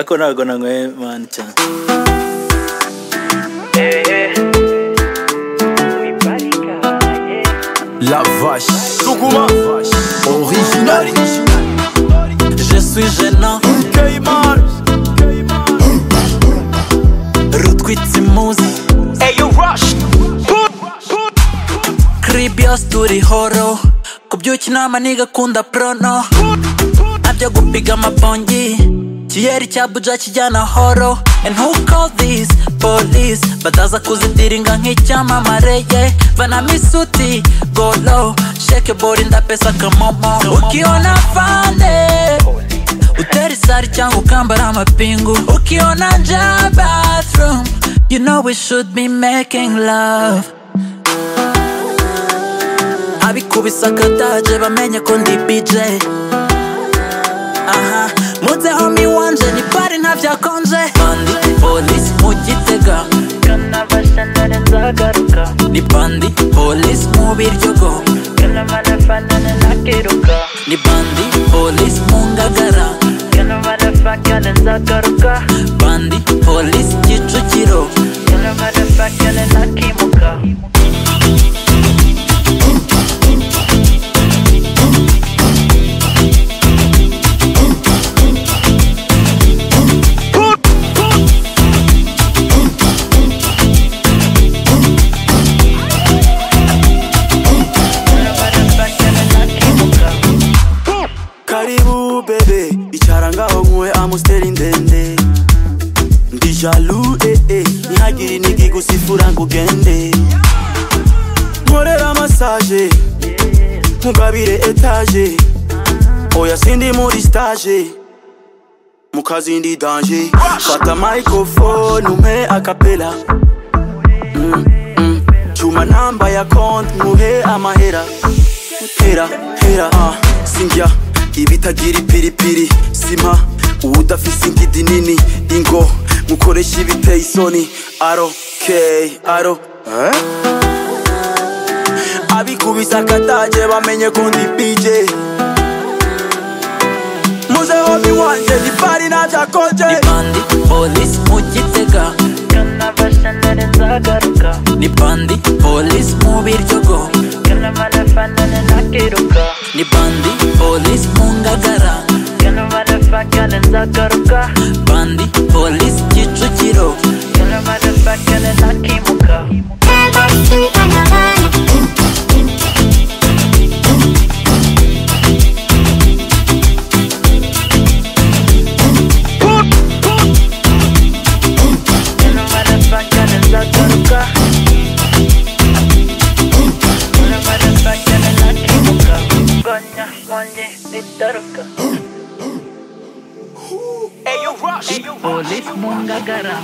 Ako ntago nanyweye mani cyane. La vache, Sukuma, original. Je suis gênant. K-Mars, Rutwitsi muzi. hey you rush. Kribios turi horo. Kubyuka inama nigakunda prono. Nabyo gupiga amabongi. Kiyeri cya buja kijyana horo. And who called these police? Badaza kuzidiringa nk'icyamamare, yeah. Vana misuti, go low. Shake your body ndapesa kamomo. Ukiona fande uteri sari cyangwa ukambara amapingu. Ukiona nja bathroom, you know we should be making love. Abikubisa akataje bamenye ko ndi BJ. Aha, muze homie wanje ni party ntavyakonje. Bandi police mu Gitega, kana bashanare nzagaruka. ni bandi police mu Biryogo, Kana manafanane nakiruka. ni bandi police mu Ngagara, Kana manafakane nzagaruka. bandi police Kicukiro. Kana manafakane nakimuka. Karibu bebe, icara ngaho nkwe amusteri ndende. Ndi jaloux ntihagire nigigusifura ngo ugende. Nkorera massage, nkugabire etage. Oya sindi muri stage, mu kazi ndi danger. Fata microphone umpe acapella. Chuma namba ya konti muhe amahera. Hera sinjya ibitagira ipiripiri. Sima udafise ingidi nini. Ingo mukoresha ibiteye isoni. Aro abikubisa akataje bamenye ko ndi BJ. Muze homi wanje ni party ntavyakonje. Ni bandi police mu Gitega, Kana bashanare nzagaruka. ni bandi police mu Biryogo, Kana manafanane nakiruka. ni bandi police mu Ngagara, Kana manafakane nzagaruka. bandi police Kicukiro. Kana manafakane nakimuka. Kana manafakane nzagaruka. Kana manafakane nakimuka. Gonya wanje nitaruka. Hey you rush. Police mu Ngagara.